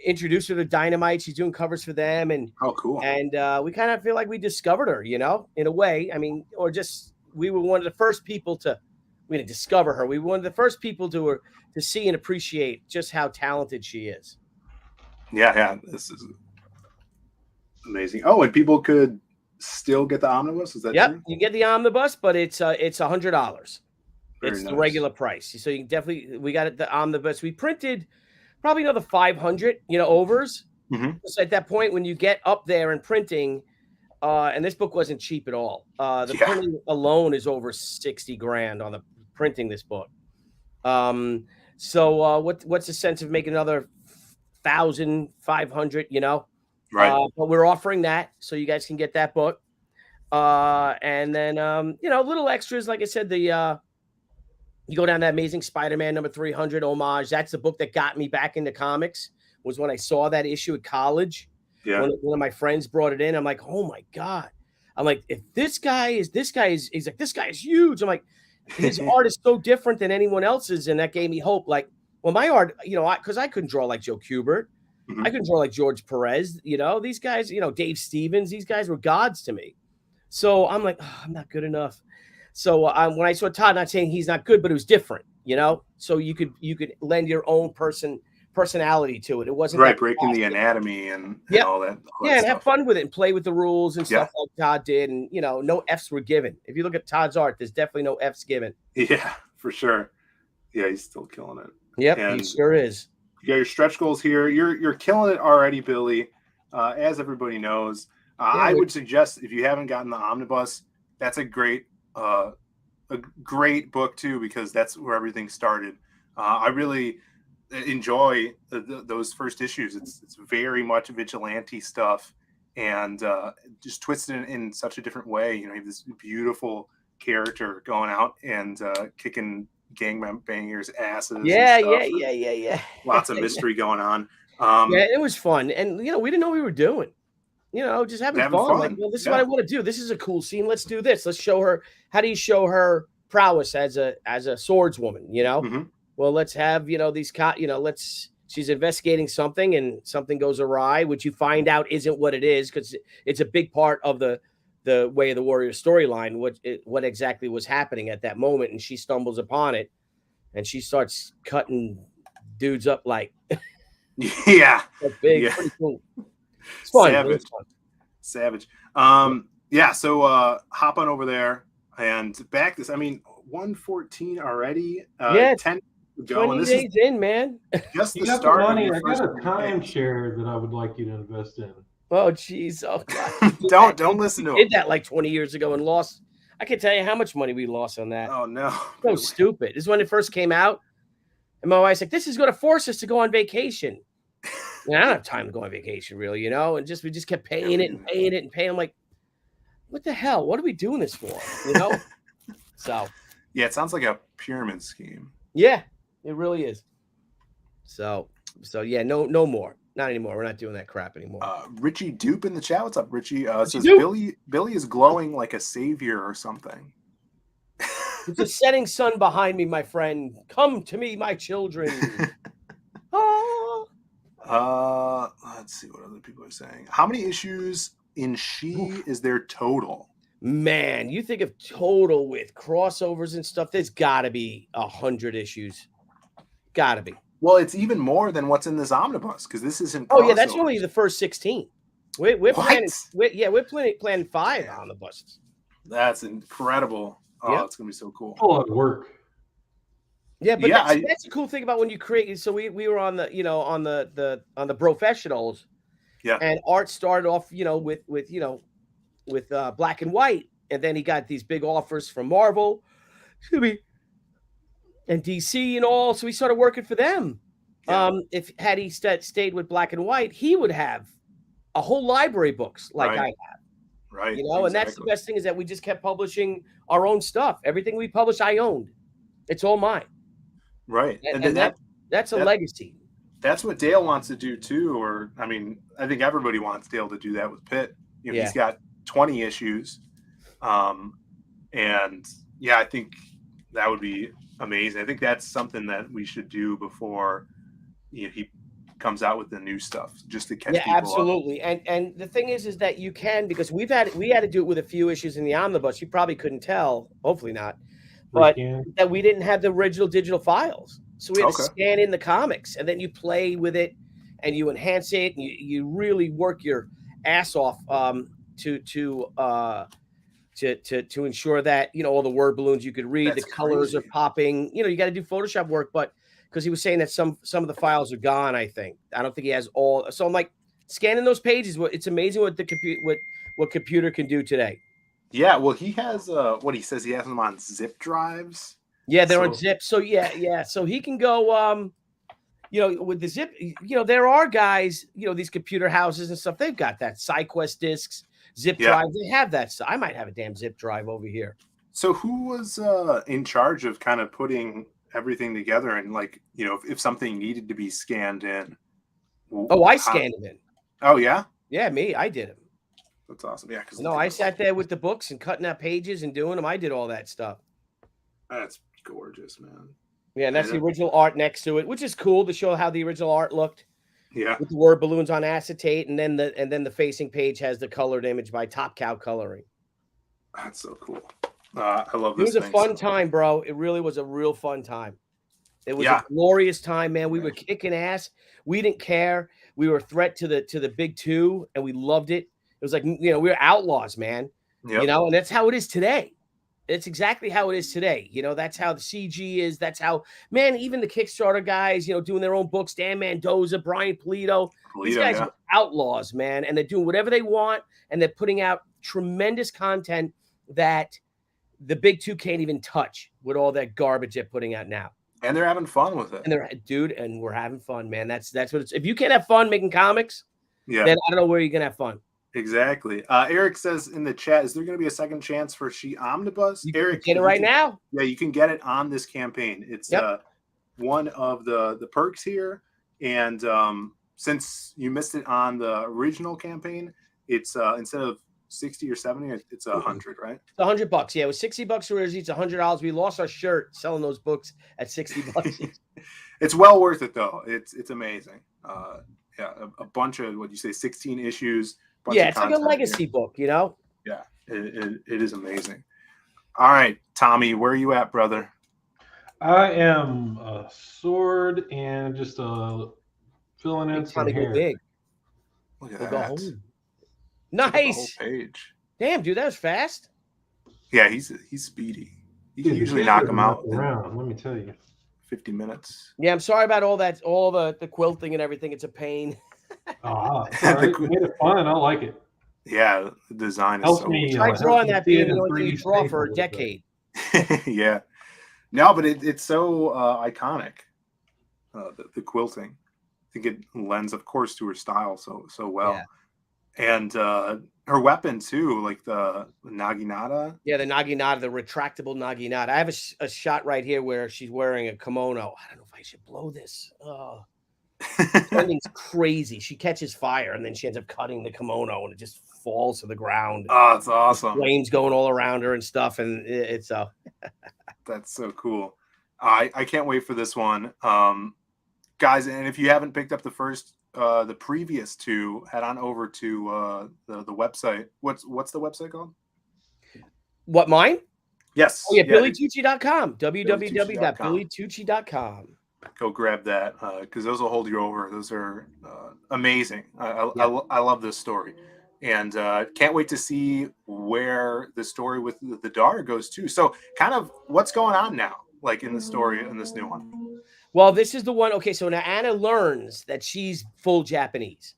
introduced her to Dynamite. She's doing covers for them, and oh, cool. And we kind of feel like we discovered her, in a way. I mean, or just we were one of the first people we didn't discover her. We were one of the first people to see and appreciate just how talented she is. Yeah, this is amazing. Oh, and people could still get the omnibus. Is that true? You get the omnibus, but it's $100. It's the regular price. So you definitely, we got the omnibus. We printed probably another 500, overs. So at that point, when you get up there and printing, and this book wasn't cheap at all. The printing alone is over $60,000 on the printing this book. So what's the sense of making another 1,500? Right. But we're offering that, so you guys can get that book. And then little extras, like I said, you go down that Amazing Spider-Man number 300 homage. That's the book that got me back into comics, was when I saw that issue at college. Yeah. One of my friends brought it in. I'm like, oh my God. I'm like, if this guy is like, this guy is huge. I'm like, his art is so different than anyone else's. And that gave me hope. Like, well, my art, because I couldn't draw like Joe Kubert. I couldn't draw like George Perez. These guys, Dave Stevens, these guys were gods to me. So I'm like, oh, I'm not good enough. So when I saw Todd, not saying he's not good, but it was different, So you could lend your own personality to it. It wasn't right, breaking the anatomy and all that. Yeah, and stuff. have fun with it and play with the rules and stuff like Todd did. And, you know, no Fs were given. If you look at Todd's art, there's definitely no Fs given. Yeah, for sure. Yeah, he's still killing it. Yep, and he sure is. You got your stretch goals here. You're killing it already, Billy. As everybody knows, I would suggest if you haven't gotten the omnibus, that's a great book too, because that's where everything started. I really enjoy those first issues. It's very much vigilante stuff, and just twisted in such a different way. You know, you have this beautiful character going out and kicking gangbangers' asses. Yeah. Lots of mystery going on. Yeah, it was fun, and you know, we didn't know what we were doing. You know, just having fun. Like, well, this is what I want to do. This is a cool scene. Let's do this. Let's show her. How do you show her prowess as a swordswoman? You know, well, let's have these. She's investigating something, and something goes awry, which you find out isn't what it is, because it's a big part of the Way of the Warrior storyline. What exactly was happening at that moment, and she stumbles upon it, and she starts cutting dudes up like. Yeah, big, pretty cool. It's fun. Savage. So hop on over there and back this. I mean, 114 already. 10 to go. 20 days in, man. Just the start. I got a timeshare that I would like you to invest in. Oh, jeez. Oh, God. don't listen to him. Did that like 20 years ago and lost. I can tell you how much money we lost on that. Oh, no. So stupid. This is when it first came out. And my wife's like, this is going to force us to go on vacation. I don't have time to go on vacation, really, and we just kept paying it. I'm like, what the hell? What are we doing this for? So yeah, it sounds like a pyramid scheme. Yeah, it really is. So yeah, no more, not anymore. We're not doing that crap anymore. Richie Dupe in the chat. What's up, Richie? Says Billy is glowing like a savior or something. It's a setting sun behind me, my friend. Come to me, my children. Let's see what other people are saying. How many issues in SHI is there total? Man, you think of total with crossovers and stuff, there's got to be 100 issues. Got to be. Well, it's even more than what's in this omnibus, because this isn't. Oh yeah, that's only the first 16. We're planning 5 omnibuses. That's incredible. Oh, it's gonna be so cool. A lot of work. Yeah, but that's the cool thing about when you create. So we were on the on the professionals, and Art started off with black and white, and then he got these big offers from Marvel, and DC and all. So he started working for them. Yeah. Had he stayed with black and white, he would have a whole library of books like I have. Right. Exactly. And that's the best thing, is that we just kept publishing our own stuff. Everything we published, I owned. It's all mine. Right. And that's a legacy. That's what Dale wants to do too. Or, I mean, I think everybody wants Dale to do that with Pitt. He's got 20 issues. And yeah, I think that would be amazing. I think that's something that we should do before he comes out with the new stuff, just to catch people absolutely up. And the thing is that you can, because we had to do it with a few issues in the omnibus. You probably couldn't tell, hopefully not, but that we didn't have the original digital files, so we had to scan in the comics, and then you play with it and you enhance it, and you really work your ass off to ensure that all the word balloons you could read, the colors are popping. You got to do Photoshop work, but because he was saying that some of the files are gone, I don't think he has all. So I'm like, scanning those pages. It's amazing what what computer can do today. Yeah, well, he has what he says he has them on zip drives. Yeah, they're on zip. So yeah. So he can go with the zip. There are guys, these computer houses and stuff. They've got that SideQuest discs, zip drives. They have that stuff. I might have a damn zip drive over here. So who was in charge of kind of putting everything together, and if something needed to be scanned in? I scanned them in. Oh yeah, me. I did them. That's awesome. Yeah, because I sat there with the books and cutting out pages and doing them. I did all that stuff. That's gorgeous, man. Yeah, and that's the original art next to it, which is cool to show how the original art looked. Yeah, with the word balloons on acetate, and then the facing page has the colored image by Top Cow Coloring. That's so cool. I love this. It was a fun time, bro. It really was a real fun time. It was a glorious time, man. We were kicking ass. We didn't care. We were a threat to the big two, and we loved it. It was like, we were outlaws, man. Yep. And that's how it is today. It's exactly how it is today. That's how the CG is. That's how, man, even the Kickstarter guys, doing their own books, Dan Mendoza, Brian Polito, these guys are outlaws, man. And they're doing whatever they want. And they're putting out tremendous content that the big two can't even touch with all that garbage they're putting out now. And they're having fun with it. And we're having fun, man. That's what it's. If you can't have fun making comics, then I don't know where you're going to have fun. Exactly. Eric says in the chat, is there going to be a second chance for SHI Omnibus? Eric, get it right now. Yeah, you can get it on this campaign. It's one of the perks here. And since you missed it on the original campaign, it's instead of 60 or 70, it's 100, right? It's $100. Yeah, it was $60 originally. It's $100. We lost our shirt selling those books at $60. It's well worth it though. It's amazing. A bunch of 16 issues. It's like a legacy book, Yeah, it is amazing. All right, Tommy, where are you at, brother? I am a sword and just filling in some hair. Big. Look at that. Nice page. Damn, dude, that was fast. Yeah, he's speedy. You can usually knock him out around. Let me tell you, 50 minutes. Yeah, I'm sorry about all that, all the quilting and everything. It's a pain. Made it fun. I like it. Yeah, the design helps is me. Try drawing that being you draw for a decade. Yeah, no, but it's so iconic. The quilting, I think it lends, of course, to her style so well. Yeah. And her weapon too, like the naginata. Yeah, the naginata, the retractable naginata. I have a shot right here where she's wearing a kimono. I don't know if I should blow this. Oh. Everything's crazy. She catches fire and then she ends up cutting the kimono and it just falls to the ground. Oh, it's awesome. Flames going all around her and stuff, and it's that's so cool. I can't wait for this one, guys. And if you haven't picked up the previous two, head on over to the website. What's the website called? What, mine? Yes. Oh yeah, BillyTucci.com. www.BillyTucci.com. Go grab that because those will hold you over. Those are amazing. I love this story, and can't wait to see where the story with the daughter goes too. So, kind of what's going on now, like in the story in this new one. Well, this is the one. Okay, so now Anna learns that she's full Japanese,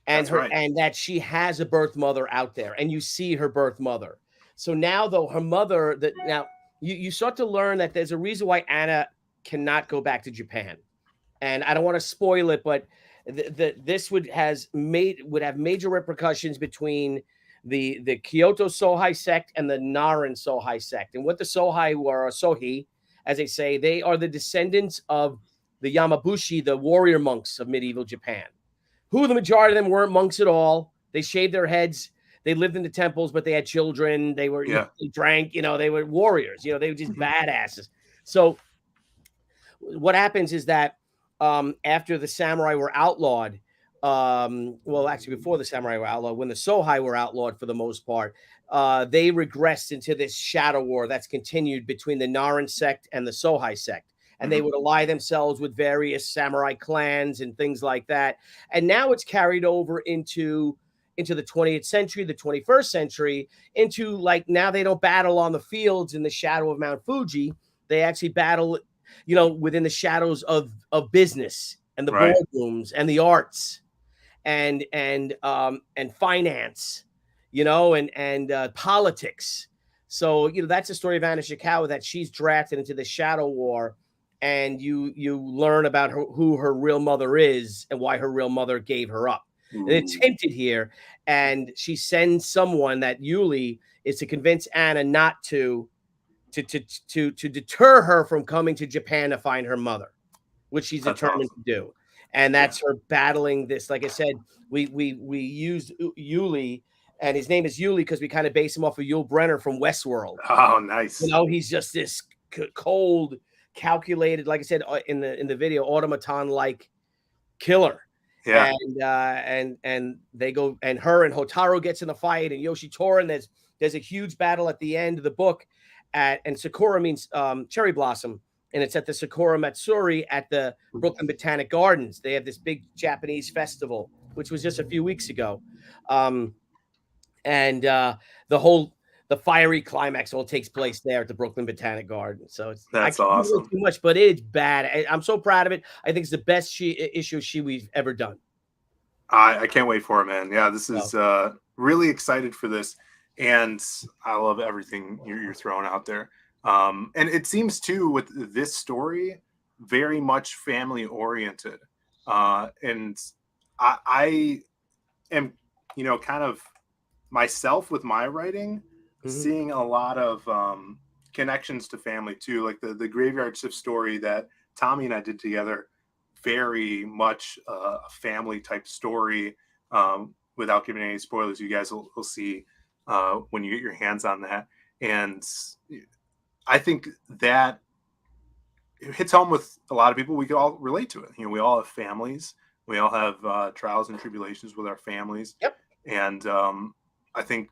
and and that she has a birth mother out there, and you see her birth mother. So now, though, her mother you start to learn that there's a reason why Anna cannot go back to Japan, and I don't want to spoil it, but this would have major repercussions between the Kyoto Sohai sect and the Narin Sohai sect. And what the Sohai were, or Sohi, as they say, they are the descendants of the Yamabushi, the warrior monks of medieval Japan, who the majority of them weren't monks at all. They shaved their heads. They lived in the temples, but they had children. They were they drank. They were warriors. They were just badasses. So what happens is that after the samurai were outlawed, actually before the samurai were outlawed, when the Sohai were outlawed for the most part, they regressed into this shadow war that's continued between the Narin sect and the Sohai sect. And they would ally themselves with various samurai clans and things like that. And now it's carried over into the 20th century, the 21st century, into like now they don't battle on the fields in the shadow of Mount Fuji. They actually battle within the shadows of business and the boardrooms and the arts and finance, and politics. So, that's the story of Anna Shikawa, that she's drafted into the shadow war, and you learn about who her real mother is and why her real mother gave her up. And it's hinted here, and she sends someone that Yuli is to convince Anna not to deter her from coming to Japan to find her mother, which she's determined to do. And that's her battling this. Like I said, we used Yuli, and his name is Yuli because we kind of base him off of Yul Brynner from Westworld. Oh, nice. He's just this cold, calculated, like I said in the video, automaton-like killer. Yeah. And they go, and her and Hotaru gets in the fight, and Yoshitora, and there's a huge battle at the end of the book. And Sakura means cherry blossom and it's at the Sakura Matsuri at the Brooklyn Botanic Gardens. They have this big Japanese festival, which was just a few weeks ago. And the fiery climax all takes place there at the Brooklyn Botanic Garden. So that's awesome. Too much, but it's bad. I'm so proud of it. I think it's the best issue we've ever done. I can't wait for it, man. Yeah, this is really excited for this, and I love everything you're throwing out there. And it seems too with this story very much family oriented, and I am, kind of myself with my writing, seeing a lot of connections to family too, like the Graveyard Shift story that Tommy and I did together. Very much a family type story. Without giving any spoilers, you guys will see when you get your hands on that. And I think that it hits home with a lot of people. We could all relate to it. We all have families. We all have trials and tribulations with our families. Yep. And I think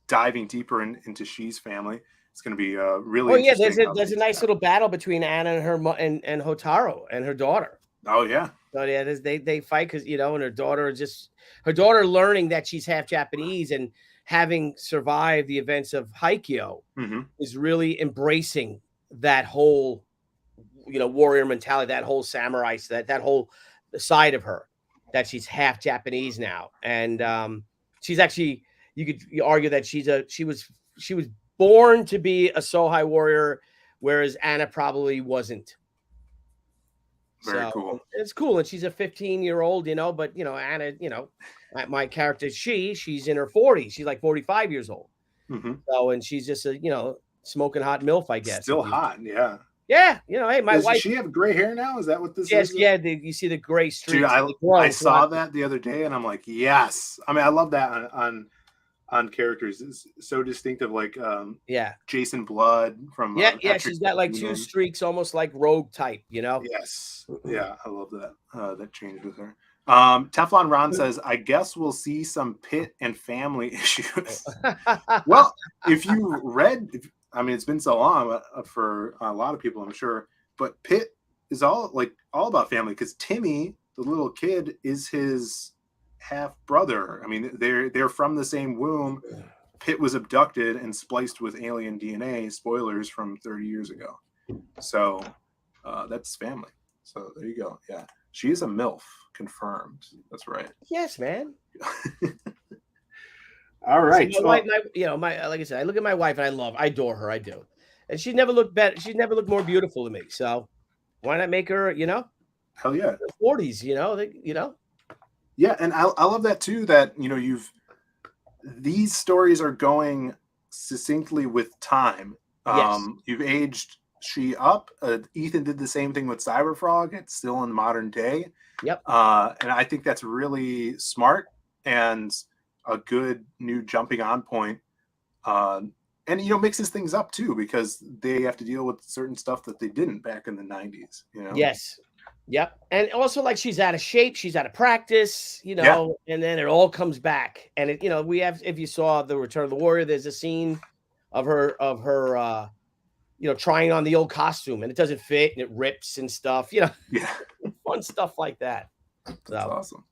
diving deeper into Shi's family, it's going to be really. Oh yeah, there's a nice little battle between Anna and her and Hotaru and her daughter. Oh yeah. So yeah, they fight because and her daughter learning that she's half Japanese and having survived the events of Haikyuu is really embracing that whole warrior mentality, that whole samurai, that whole side of her, that she's half Japanese now, and she's actually, you could argue that she was born to be a Sohai warrior, whereas Anna probably wasn't. Very cool. It's cool, and she's a 15-year-old, but Anna, my character, she's in her 40s. She's like 45 years old. So, and she's just a smoking hot MILF, I guess. Still hot, yeah. Yeah, hey, my wife. Does she have gray hair now? Is that what this is? Yeah, you see the gray streaks. Dude, I saw that the other day, and I'm like, yes. I mean, I love that on characters. It's so distinctive, like Jason Blood from she's got like two streaks, almost like Rogue type, Yes, yeah, I love that that change with her. Teflon Ron says, I guess we'll see some Pit and family issues. Well, if you read, it's been so long for a lot of people, I'm sure, but Pit is all about family, because Timmy, the little kid, is his half brother. They're from the same womb. Pit was abducted and spliced with alien DNA. Spoilers from 30 years ago. So that's family. So there you go. Yeah, she is a MILF, confirmed. That's right. Yes, man. All right. So like I said, I look at my wife and I adore her. I do, and she never looked better. She's never looked more beautiful to me. So why not make her? Hell yeah. 40s. Yeah, and I love that too. That these stories are going succinctly with time. Yes. You've aged Shi up. Ethan did the same thing with Cyberfrog. It's still in modern day. Yep. And I think that's really smart and a good new jumping on point. And mixes things up too, because they have to deal with certain stuff that they didn't back in the 90s. Yes. Yep. And also, like, she's out of shape, she's out of practice, and then it all comes back. And we have, if you saw the Return of the Warrior, there's a scene of her trying on the old costume, and it doesn't fit and it rips and stuff, fun stuff like that. That's awesome.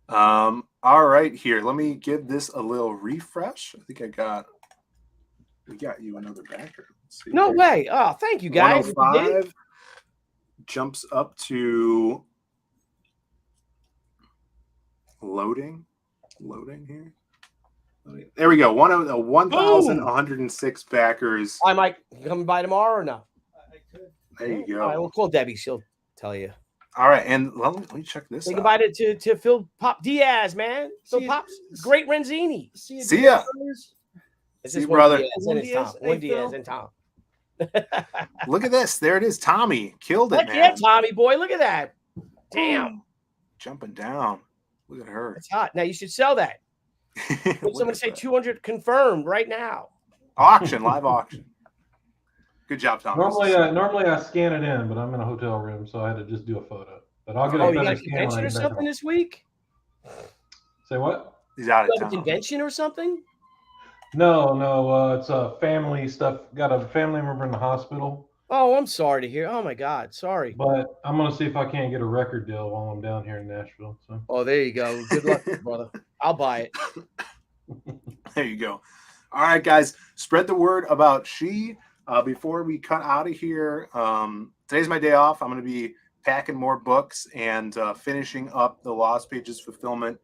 All right, here, let me give this a little refresh. I think we got you another backer. No way. Oh, thank you, guys. 105 jumps up to loading here. There we go. 1,106 backers. I might come by tomorrow or no? There you go. All right, we'll call Debbie. She'll tell you. All right, and let me check this out. Say goodbye to Phil Pop Diaz, man. Phil Pop's great Renzini. See ya. See you, brother. One Diaz and Tom. Look at this. There it is. Tommy killed it, man. Yeah, Tommy boy. Look at that. Damn. Jumping down. Look at her. It's hot. Now you should sell that. Someone say 200 confirmed right now. Live auction. Good job, Tommy. Normally I scan it in, but I'm in a hotel room, so I had to just do a photo. But I'll get a better scan. Convention or something this week? Say what? He's out of town. A convention or something? No. It's family stuff. Got a family member in the hospital. Oh, I'm sorry to hear. Oh my God, sorry. But I'm gonna see if I can't get a record deal while I'm down here in Nashville. So. Oh, there you go. Good luck, brother. I'll buy it. There you go. All right, guys, spread the word about SHI. Before we cut out of here, today's my day off. I'm going to be packing more books and finishing up the Lost Pages fulfillment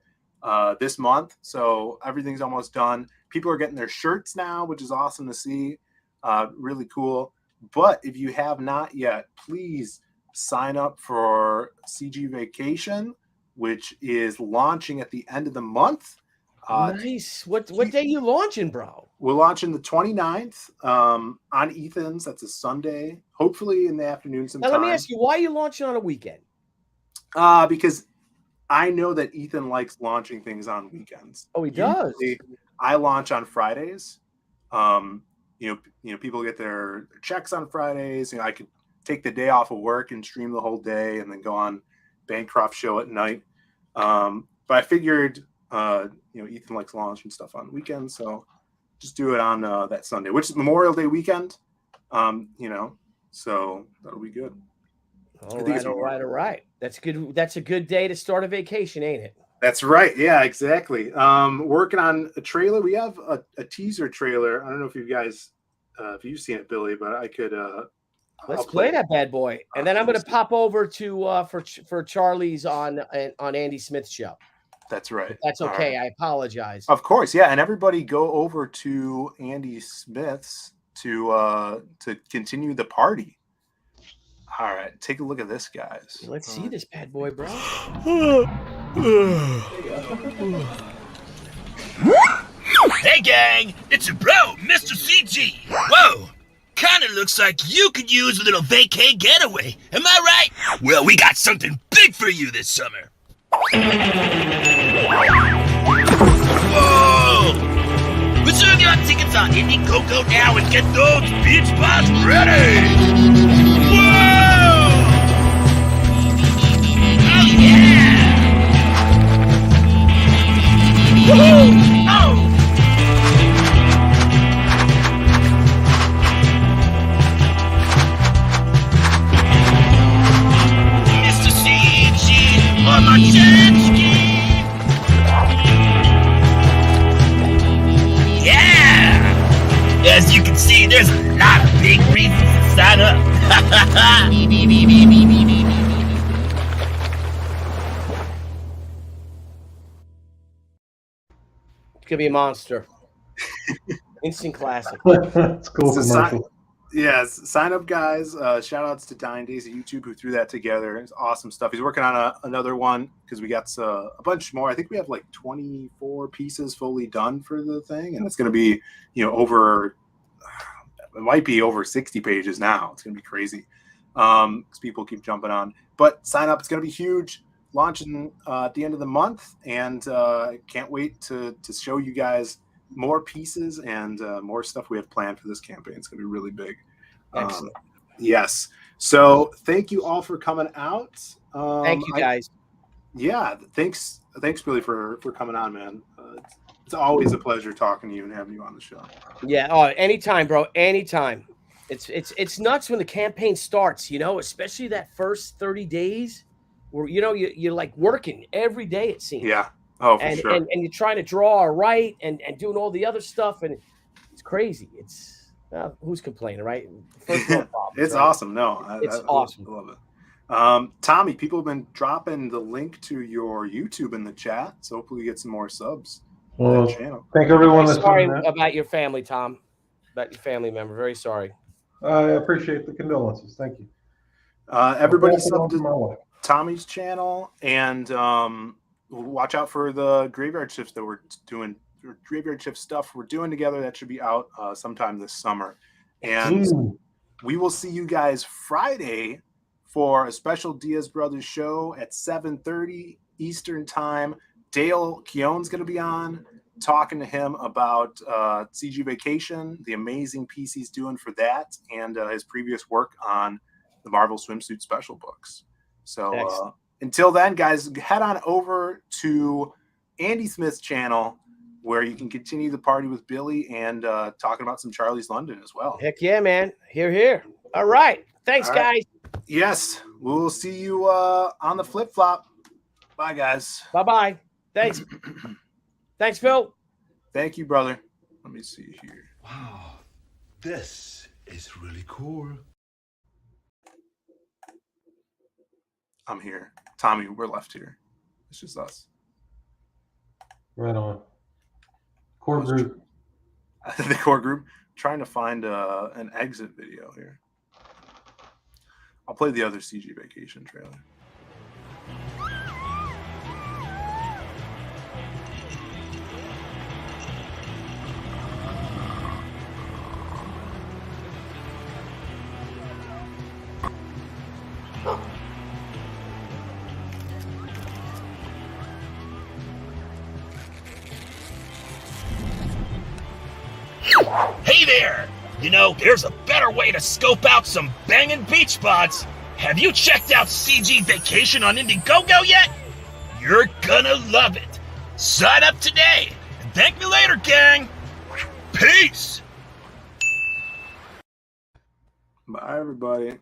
this month. So everything's almost done. People are getting their shirts now, which is awesome to see. Really cool. But if you have not yet, please sign up for CG Vacation, which is launching at the end of the month. Nice. What day you launching, bro? We're launching the 29th on Ethan's. That's a Sunday, hopefully in the afternoon sometime. Now, let me ask you, why are you launching on a weekend? Because I know that Ethan likes launching things on weekends. Oh, he does? I launch on Fridays. You know, people get their checks on Fridays. You know, I could take the day off of work and stream the whole day and then go on Bancroft show at night. But I figured, you know, Ethan likes launching stuff on weekends, so just do it on that Sunday, which is Memorial Day weekend. You know, so that'll be good. All right. That's good. That's a good day to start a vacation, ain't it? That's right. Yeah, exactly. Working on a trailer. We have a teaser trailer. I don't know if you guys, if you've seen it, Billy, but I could. Let's play that bad boy, and then I'm going to pop over to for Charlie's on Andy Smith's show. That's right. If that's okay. Right. I apologize. Of course, yeah. And everybody go over to Andy Smith's to continue the party. All right, take a look at this, guys. Let's see this bad boy, bro. Hey, gang, it's your bro, Mr. CG. Whoa, kinda looks like you could use a little vacay getaway. Am I right? Well, we got something big for you this summer. Whoa! Reserve your tickets on Indiegogo now and get those beach spots ready. Whoa! Oh yeah! Woohoo! Oh! Mr. CG on my jet ski. Yeah! As you can see, there's a lot of big reasons to sign up. It's gonna be a monster. Instant classic. That's cool. So sign up, guys. Shout outs to Dying Days of YouTube who threw that together. It's awesome stuff. He's working on another one because we got a bunch more. I think we have like 24 pieces fully done for the thing, and it's going to be, you know, over. It might be over 60 pages now. It's going to be crazy because people keep jumping on. But sign up. It's going to be huge. Launching at the end of the month, and can't wait to show you guys more pieces and more stuff we have planned for this campaign. It's going to be really big. Excellent. Yes. So thank you all for coming out. Thank you, guys. Thanks, Billy, for coming on, man. It's always a pleasure talking to you and having you on the show. Yeah. Oh, anytime, bro. Anytime. It's nuts when the campaign starts, you know, especially that first 30 days where, you know, you're like working every day, it seems. Yeah. Oh, for sure. And you're trying to draw or write and doing all the other stuff. And it's crazy. It's who's complaining, right? First world problems, it's right? Awesome. No, it's awesome. I love it. Tommy, people have been dropping the link to your YouTube in the chat. So hopefully you get some more subs. Well, channel. Thank everyone. Very sorry about your family, Tom. About your family member. Very sorry. I appreciate the condolences. Thank you. Everybody subbed to Tommy's channel, and watch out for the graveyard shifts that we're doing. Graveyard shift stuff we're doing together. That should be out sometime this summer. And we will see you guys Friday for a special Diaz Brothers show at 7:30 Eastern time. Dale Keown's going to be on, talking to him about CG Vacation, the amazing piece he's doing for that, and his previous work on the Marvel Swimsuit special books. So until then, guys, head on over to Andy Smith's channel where you can continue the party with Billy and talking about some Charlie's London as well. Heck yeah, man. Here. All right. Thanks, All right. guys. Yes. We'll see you on the flip flop. Bye, guys. Bye-bye. Thanks. Thanks, Phill. Thank you, brother. Let me see here. Wow, this is really cool. I'm here. Tommy, we're left here. It's just us. Right on. Core group. The core group. Trying to find an exit video here. I'll play the other CG vacation trailer. Hey there! You know, there's a better way to scope out some bangin' beach spots. Have you checked out CG Vacation on Indiegogo yet? You're gonna love it. Sign up today and thank me later, gang. Peace! Bye, everybody.